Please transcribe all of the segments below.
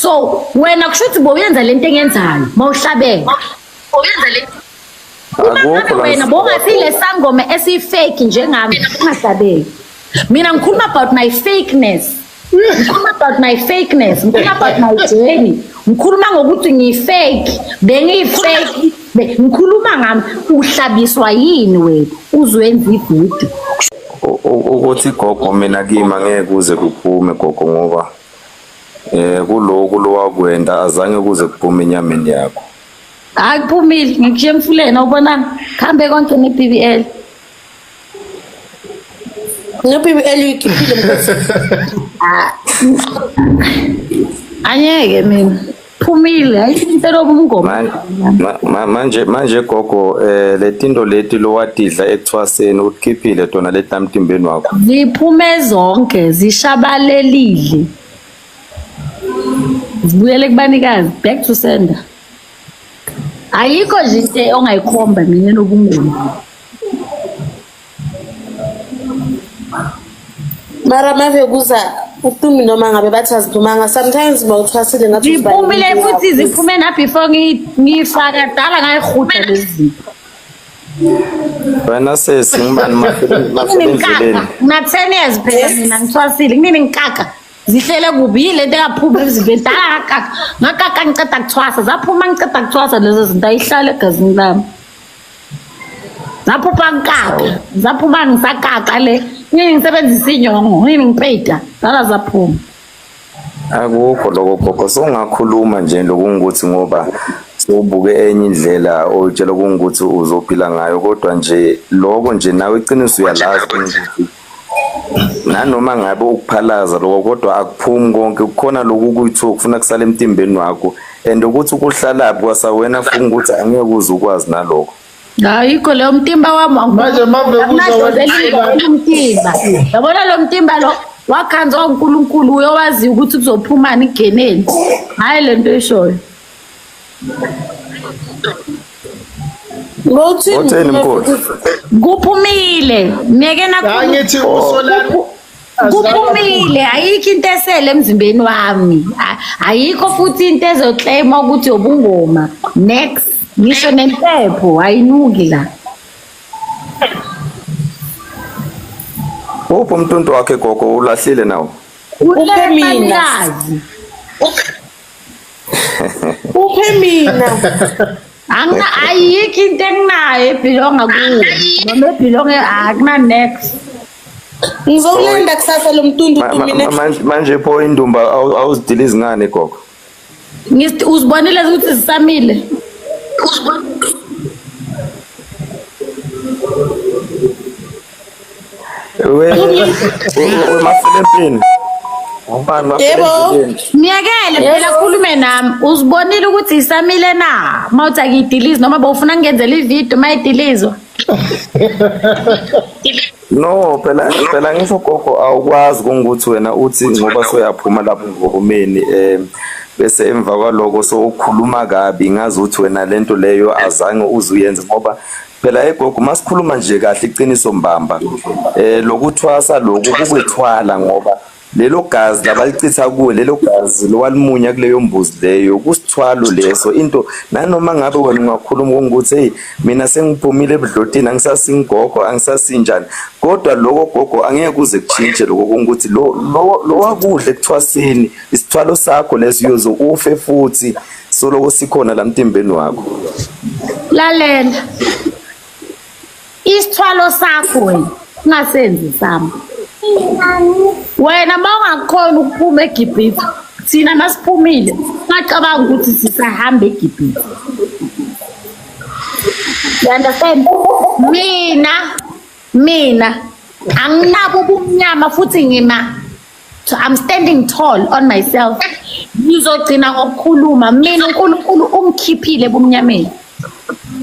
So wena kushuthi boyenza lento engenzayo mawuhlabeke wena bongasile sangoma esifake njengami ungahlabeki mina ngikhuluma about my fakeness ngikhuluma about my journey ngikhuluma ngokuthi ngifake bengiyifake ngikhuluma ngami uhlabiswa yini wena uzwenza ividiyo ukuthi gogo mina kimi angeke kuze kuphume gogo ngoba kuloko lowakwenda azange kuze kuphume enyameni yakho akuphumile ngikushiye emfuleni awubonanga khambe konke ne-BBL ne-BBL uyikhiphile mkhosi anyeke mina phumile ayisho lobo umngoma manje gogo letinto leti lowadidla ekuthwaseni ukukhiphile tona letamtimbeni wakho ziphume zonke zishabalelile zibuyele kubanikazi back to sender ayikho nje into ongayikhomba mina nobungoma mara mave kuza uTumi noma ngabe bathi aziphumanga sometimes bawuthwasile ngathi ziphumile futhi ziphume na before ngifaka dala ngayihuda lezi wena sesingibani mafendleleni na 10 years phela mina ngithwasile ngini ngikaka zihlele kubi lento engaphuma ezivendala ngakaka ngiceda kuthwasa zaphuma ngiceda kuthwasa lezo zinto ayihlale egazini lami zaphuma ngikaka zaphuma ngisakaka le ngisebenzisa inyongo ngipeyida dala zaphuma akukho lokho gogo songakhuluma nje lokungukuthi ngoba sobuke enye indlela otshela ukuthi uzophila ngayo kodwa nje lokho nje nawe iqiniso uyalazi ukuthi nanoma ngabe ukuphalaza lokho kodwa akuphumi konke kukhona lokhu kuyitho kufuna kusala emtimbeni wakho and ukuthi ukuhlala kwasa wena ufuna ukuthi angeke uze ukwazi nalokho ayikho leyo mtimba wami manje umtimba yabona lo mtimba lo wakhanzwa uNkulunkulu uyowazi ukuthi kuzophumani igeneni hayi lento eshoyo ngothini mkhosi kuphumile ngeke angithi usolani kuphumile ayikho into esele emzimbeni wami ayikho futhi into ezoclaim ukuthi obungoma next ngisho nempepho ayinuki la upho umntuntu wakhe gogo ulahlile nawo uphe mina uphe mina ayikho into enginayo ebhilonga kuwo noma ebhilonga akuna next ngizokulanda kusasa lo mntundu kumina manje pho indumba awuzidila izingane gogo uzibonile ukuthi zisamile wemafilempini miyakele phela khulume nami uzibonile ukuthi isamile na mawuthi akuyidilizi noma bawufuna ngenzela ividiyo mayidilizwa no phela ngisho gogo awukwazi ukuthi wena uthi ngoba soyaphuma lapho ngomeni bese emva kwaloko sokhuluma kabi ngazi ukuthi wena lento leyo azange uzuyenze ngoba phela egogo masikhuluma nje kahle iqiniso mbamba lokuthwasa lokhu kukwethwala ngoba lelo gazi labalichitha kuwe lelo gazi lowalimunya kuleyo mbuzi leyo kusithwalo leso into nanoma ngabe wena ungakhuluma ukuthi hey mina sengiphumile ebudlotini angisasingogo angisasinjani kodwa lokho gogo angeke kuze kuchinje lokho ukuthi lo wakudle ekuthwaseni isithwalo sakho leso uyozo ufe futhi soloko sikhona la mtimbeni wakho lalela isithwalo sakho wena ungasenzi sami wena mawungakhona ukuphuma eGibhithe thina masiphumile ngacabanga ukuthi sisahamba eGibhithe you understand mina anginabo ubumnyama futhi I'm standing tall on myself ngizogcina ngokukhuluma mina uNkulunkulu umkhiphile ebumnyameni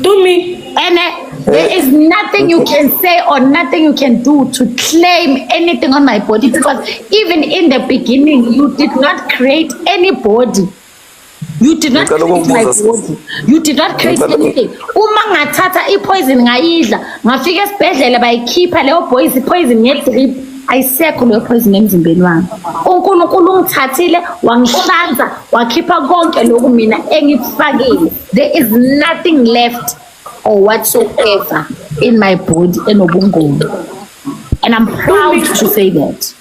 Tumi and there is nothing you can say or nothing you can do to claim anything on my body because even in the beginning you did not create any body. You did not create my body. You did not create anything. Uma ngathatha ipoison ngayidla ngafika esibhedlela bayikhipha leyo poison ngedrip ayisekho leyo poison emzimbeni wami. uNkulunkulu ungithathile wangihlanza wakhipha konke lokhu mina engikufakile. There is nothing left or whatsoever in my body enobungoma, and I'm proud to say that.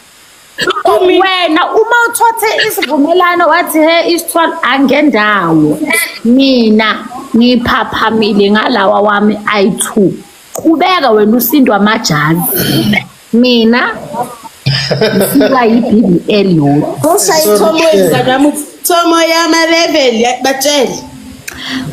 Wena uma uthothe isivumelano wathi he isithwala angendawo, mina ngiphaphamile ngalawa wami I2. Qhubeka wena usindwa amajazi, mina sika yiBBL yodwa. Usayithomo izanami thomo yama level batshela.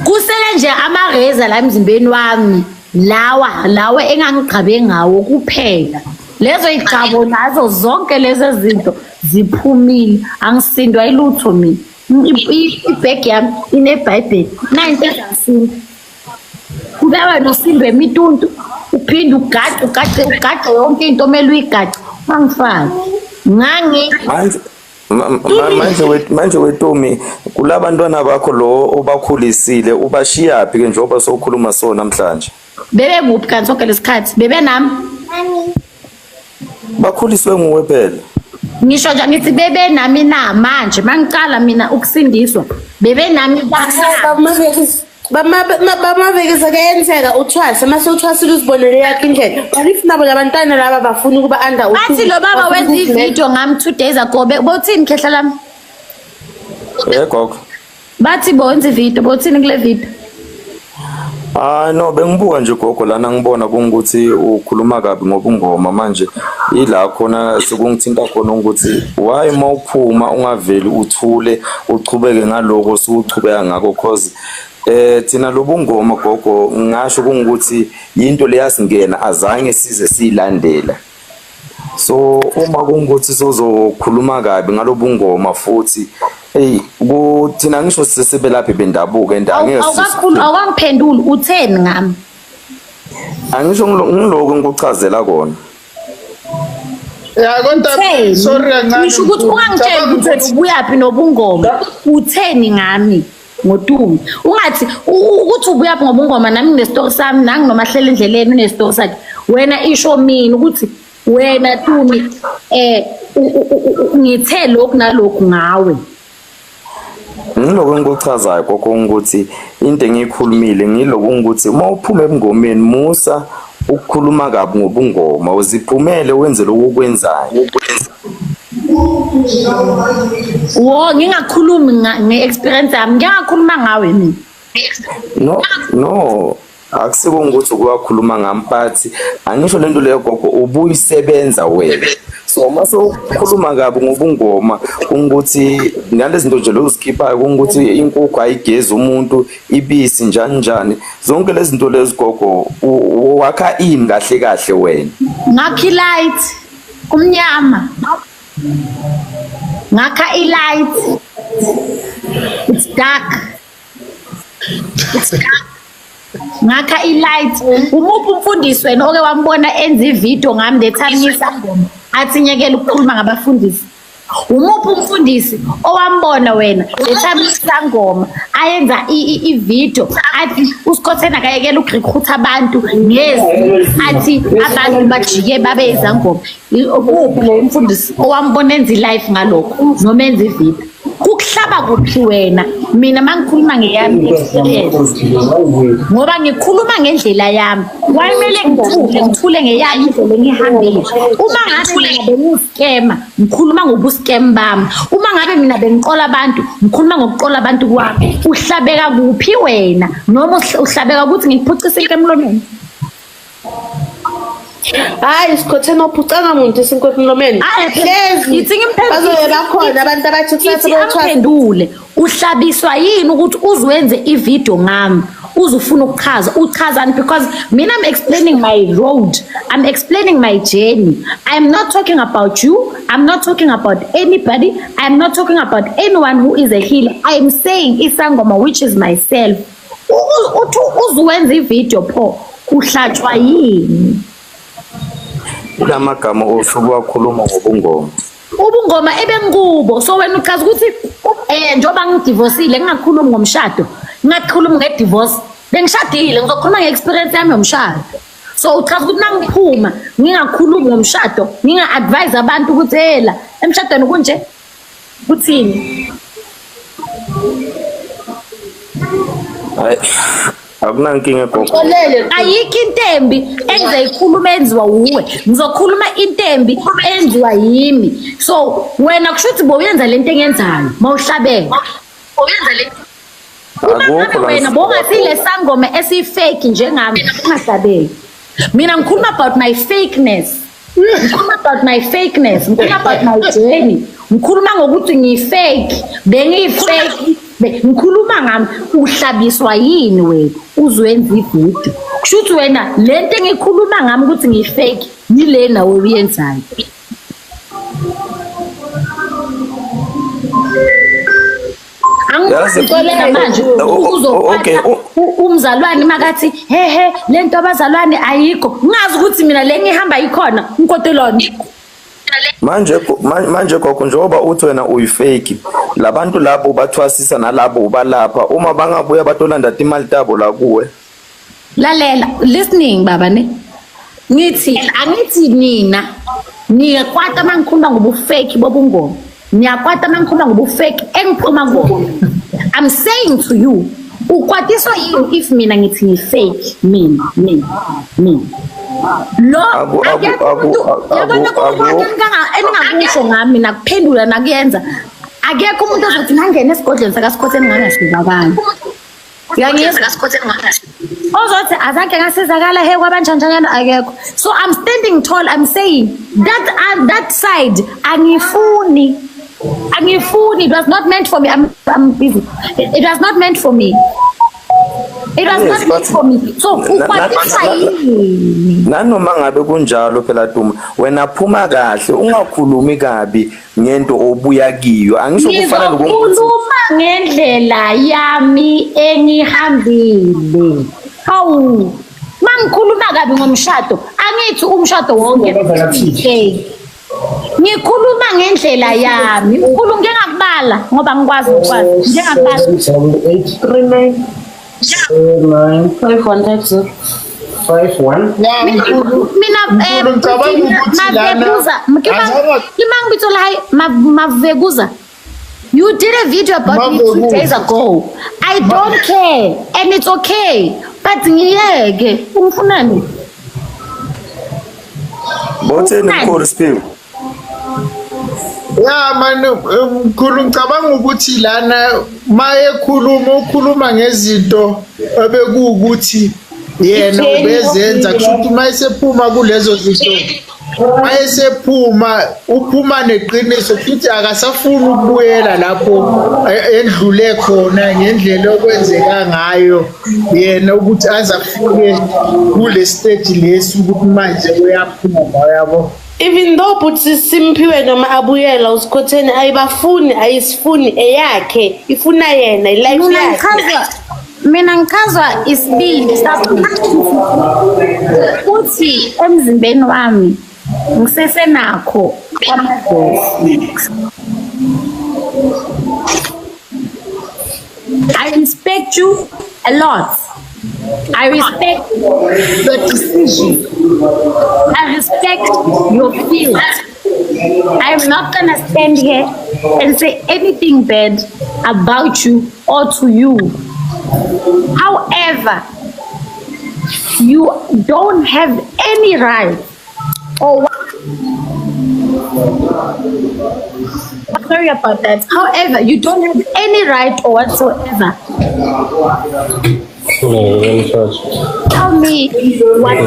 Kusele nje amareza la emzimbeni wami lawa engangigcabe ngawo kuphela. Lezo igcabo nazo zonke lezo zinto ziphumile, angisindwa ilutho mina. Ibhegi yami ineBhayibheli 9:7. Kubewe nosindwe emituntu uphinde ugade yonke into omele uyigade angifaki manje wetumi kulabantwana bakho lo obakhulisile ubashiya phi ke njengoba sokhuluma so namhlanje? Bebe kuphi kanti sonke lesikhathi? Bebe nami bakhuliswe nguwe phela. ngisho nje ngithi bebe nami na manje mangicala mina ukusindiswa bebe nami bamavekisa kuyenzeka uthwase mase uthwasile uzibonele yakhe indlela. But if nabo labantwana laba bafuna ukuba under bathi lo baba wenza ivideo ngami 2 days ago bothini khehla lami Gogo bathi bonza ivideo bothini kule video? No, bengibuka nje gogo lana ngibona kungukuthi ukhuluma kabi ngobungoma manje ila khona sekungithinta khona ukuthi why mawuphuma ungaveli uthule uchubeke ngaloko suchubeka ngakho cause thina lobungoma gogo ngisho kungukuthi into leyasingena azange size siyilandela. So uma kungukuthi sozokhuluma kabi ngalobungoma futhi kuthina ngisho sisebelaphi bendabuko endangeke awangiphenduli utheni ngami? Angisho ngiloko ngikuchazela kona. Ya konta sorry kancane. Ngisho ukuthi ungangitshela ukuthi ubuyaphi nobungoma utheni ngami ngoTumi. Ungathi ukuthi ubuyaphi ngobungoma nami nginestory sami nangi noma hlela endleleni unestory sakhe. Wena isho mina ukuthi wena Tumi ngithe lokhu nalokhu ngawe. Ngiloko ngikuchazayo gogo ukuthi into engiyikhulumile ngiloko ukuthi uma uphuma ebungomeni musa ukukhuluma kabi ngobungoma uziphumele wenze lokho okwenzayo. Ngingakhulumi nge-experience yami, ngingakhuluma ngawe mina. No akusiko ukuthi ukukhuluma ngamphathi angisho lento leyo gogo ubuyisebenza wena. So mase ukhuluma kabi ngobungoma ukuthi ngalezi zinto nje lozikhiphayo ukuthi inkukhu ayigezi umuntu ibisi njani zonke lezi zinto lezi gogo wakha ini kahle wena. Ngakha light kumnyama, ngakha light, it's dark. Ngakha light. Umuphi umfundisi wena oke wambona enza ivideo ngami lethatha isangoma athi nyekela ukukhuluma ngabafundisi? Umuphi umfundisi owambona wena lethatha isangoma ayenza ivideo athi uSkhothena akayekela ukurecruit abantu ngezi athi abantu bajike babe izangoma? Uphi lo mfundisi owambona enza live ngalokho noma enza ivideo? Kukuhlaba kuphi wena? Mina mangikhuluma ngeyami experience ngoba ngikhuluma ngendlela yami, wayimele ngithule ngeyami indlela engihambile. Uma ngabe mina bengiscammer ngikhuluma ngobuskam bami, uma ngabe mina bengiqola abantu ngikhuluma ngokuqola abantu kwami. Uhlabeka kuphi wena? Noma uhlabeka ukuthi ngiphucise into emlomeni? Hayi Skhothena ophucanga umuntu esinkohlomeni. Hlezi ngithi bazobe bakhona abantu abathi kusasa bawuthwendule. Uhlabiswa yini ukuthi uzwenze ivideo ngami? Uzufuna uchazani? Because mina I'm explaining my road, I'm explaining my journey. I'm not talking about you, I'm not talking about anybody, I'm not talking about anyone who is a healer. I'm saying isangoma, which is myself. Uzwenze ivideo pho uhlatshwa yini? Kulamagama osuku wakhuluma ngobungoma. Ubungoma ebengikubo. So wena uchaza ukuthi njoba ngidivorceile ngingakhulumi ngomshado, ngingakhuluma ngedivorce. Bengishadile ngizokhuluma ngeexperience yami yomshado. So uchaza ukuthi nangiphuma ngingakhulumi ngomshado nginga-advise abantu ukuthi hela emshadweni kunje kuthini. Hayi, akunankinga gogo. Ayikho intembi engizoyikhuluma enziwa wuwe, ngizokhuluma intembi enziwa yimi. So wena kusho ukuthi bowuyenza lento engenzayo mawuhlabeka. Akukho Wena bongasile sangoma esifake njengami ungahlabeki. Mina ngikhuluma about my fakeness. Ngikhuluma about my fakeness, ngikhuluma about my journey. Ngikhuluma ngokuthi ngiyifake, bengiyifake. Ngikhuluma ngami uhlabiswa yini wena uzwenza ividiyo. Kusho ukuthi wena lento engikhuluma ngami ukuthi ngiyifake yile nawe uyenzayo. Angizixolela manje uzokwazi umzalwane makathi he lento abazalwane ayikho ngazi ukuthi mina le ngihamba ikhona inkotelona. Manje gogo njengoba uthi wena uyifake labantu labo bathwasisa nalabo ubalapha uma bangabuya batolanda imali tabo la kuwe. Lalela listening baba ne ngithi angithi nina niyakwata mangikhuluma ngobufake bobungoma niyakwata mangikhuluma ngobufake engiphuma ngona. I'm saying to you ukwatiswa yini if mina ngithi ngifake mina lo engingakusho ngami nakuphendula nakuyenza akekho umuntu ozothi ngangena esigodlweni sakaSikhotheni ngangasizakala. Ozothi azange ngasizakala he kwabanjanjanyana akekho. So I'm standing tall, I'm saying that side angifuni. It was not meant for me. I'm busy. It was not meant for me. It was not meant for me. So nanoma ngabe kunjalo phela Duma wena phuma kahle ungakhulumi kabi ngento obuya kiyo. Angisho kufana nokukhuluma ngendlela yami engihambile. Hawu mangikhuluma kabi ngomshado angithi umshado wonke ngikhuluma ngendlela yami. Ukhuluma ngengakubala ngoba ngikwazi ngengakubala 839 mina Mavekuza, you did a video about me 2 days ago. I don't care and it's okay, but ngiyeke umfunani botheni mkhulu Siphiwe. Ya manje ngicabanga ukuthi lana maye ukhuluma ngezinto ebekuukuthi yena ubezenza kushuthi mayesephuma kulezo zinto mayesephuma uphuma neqiniso futhi akasafuni ukubuyela lapho endlule khona ngendlela okwenzeka ngayo yena ukuthi azafike kule stage lesi ukuthi manje uyaphuma yabo. Even though Butsi Simphiwe noma abuyela uSikhotheni ayibafuni ayisifuni eyakhe ifuna yena life yakhe. Mina ngikhazwa isibindi uthi emzimbeni wami ngisesenakho kwamagesi. I respect you a lot. I respect your decision. I respect your feelings. I'm not gonna stand here and say anything bad about you or to you. However, you don't have any right or sorry about that. However, you don't have any right or whatsoever. Tell me what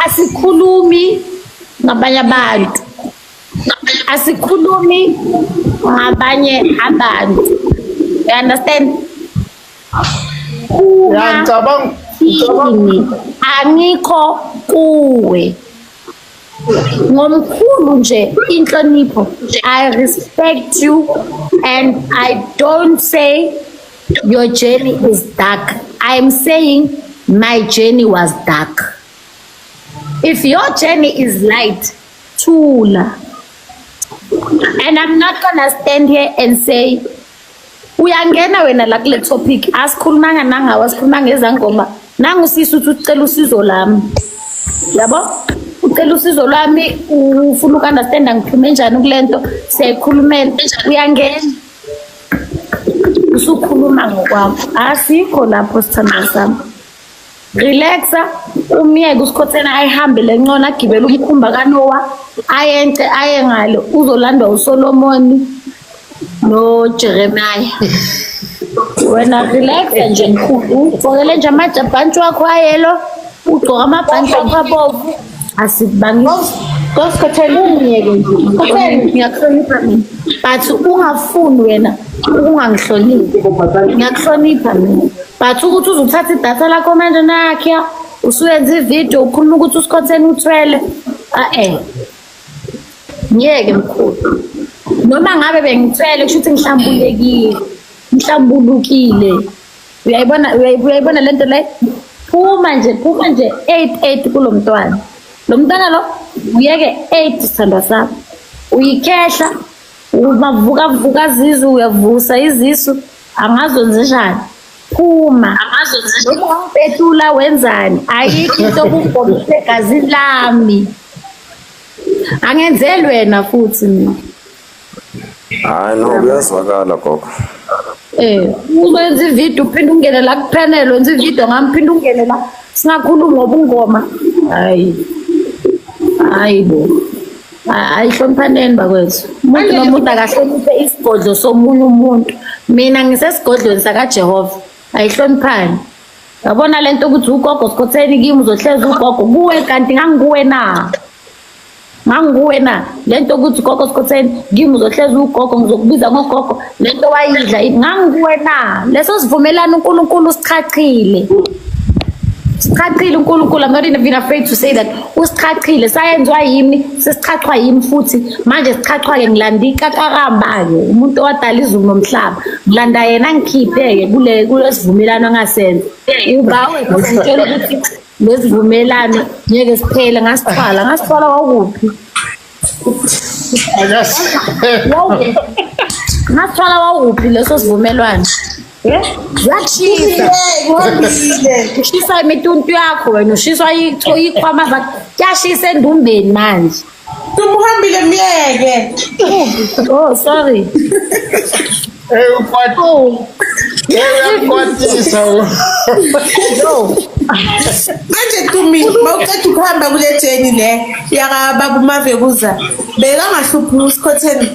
asikhulumi ngabanye abantu, asikhulumi ngabanye abantu. You understand? Angikho kuwe ngomkhulu nje inhlonipho. I respect you and I don't say your journey is dark. I'm saying my journey was dark. If your journey is light, thula And I'm not gonna stand here and say uyangena wena la kule topic asikhulumanga nangawe asikhuluma ngezangoma nangu sisi ucela usizo lami yabo ucela usizo lami ufuna ukunderstand ngikhulume njani kulento siyakhulumela uyangena usukhuluma ngokwakho asikho lapho sithanda sami relaxa umiyeke usikhothena ayihambe lencona agibele umkhumba kaNoah ayente aye ngalo uzolandwa uSolomon no Jeremiah wena relax nje mkhulu ugqokele nje amajabhanti wakho ayelo ugqoka amabhanti wakho abovu asibangisi kosikhothela umiyeke nje kothela ngiyakuhlonipha mina but ungafuni wena ungangihloniphi ngiyakuhlonipha mina but ukuthi uzothatha idatha lakho manje nakhe usuyenza ivideo ukhuluma ukuthi usikhothena uthwele ngiyeke mkhulu noma ngabe bengithwele kusho ukuthi ngihlambulukile uyayibona lento le phuma nje 8 kulo mntwana lo mntwana lo uyeke 8 sithandwa sami uyikhehla umavuka zizu uyavusa izisu angazonzenjani phuma noma ungipetula wenzani ayikho into okugomisa igazi lami angenzeli wena futhi mina hayi no kuyazwakala gogo uwenza ivideo uphinde ungene la kupanel wenza ivideo ngamphinde ungene la singakhuluma ngobungoma hayi bo ayihloniphaneni bakwethu umuntu nomuntu akahloniphe isigodlo somunye umuntu mina ngisesigodlweni sakaJehova ayihloniphani yabona lento ukuthi ugogo sikhotheni kimi uzohleza ugogo kuwe kanti nganguwe na lento ukuthi ugogo sikhotheni kimi uzohleza ugogo ngizokubiza ngogogo lento wayidla nganguwe na leso sivumelana uNkulunkulu usichachile uNkulunkulu. I'm not even afraid to say that usichachile sayenzwa yimi sesichachwa yimi futhi manje sichachwa ke ngilandika karamba ke umuntu owadala izulu nomhlaba ngilanda yena ngikhiphe ke kule sivumelano ngasenza ubawe ngitshela ukuthi lesivumelano ngeke siphele ngasithwala wakuphi ngasithwala wakuphi leso sivumelwano ushisa imituntu yakho wena ushisa ikhwama zakho kuyashisa endumbeni manje tumuhambile miyeke oh sorry uyakwatisa manje Tumi mawuqeda ukuhamba kule jeni le yakababa uMavekuza bekangahluphi usikhotheni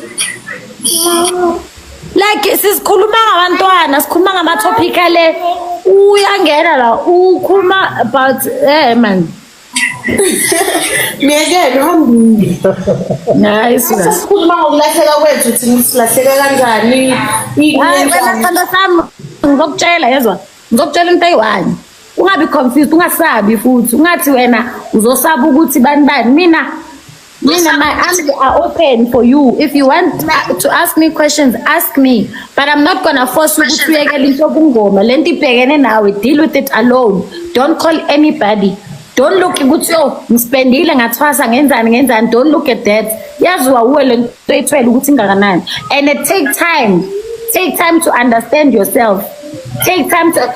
like sisikhuluma ngabantwana sikhuluma ngama-topic ale uyangena la ukhuluma about man miyekele uhambile hayi sikhuluma ngokulahleka kwethu thina silahleka kanjani wena sithanda sami ngizokutshela yezwa ngizokutshela into eyi-1 ungabi confused ungasabi futhi ungathi wena uzosaba ukuthi bani mina my arms are open for you. If you want to ask me questions, ask me. But I'm not gonna force you to deal with it alone. Don't call anybody. Don't look at don't look at that. And it take time. Take time to understand yourself. Take time to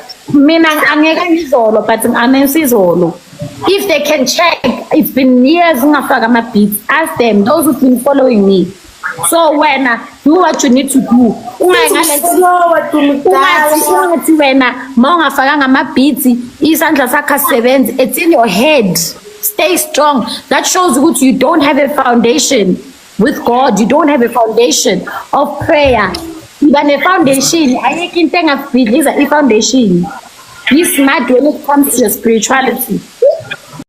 if they can check, it's been years beats. Ask them, those who've been following me. So when do what you need to do. It's in your head. Stay strong. That shows that you don't have a foundation with God. You don't have a foundation of prayer. Even a foundation, I can think of it is a foundation. Be smart when it comes to your spirituality.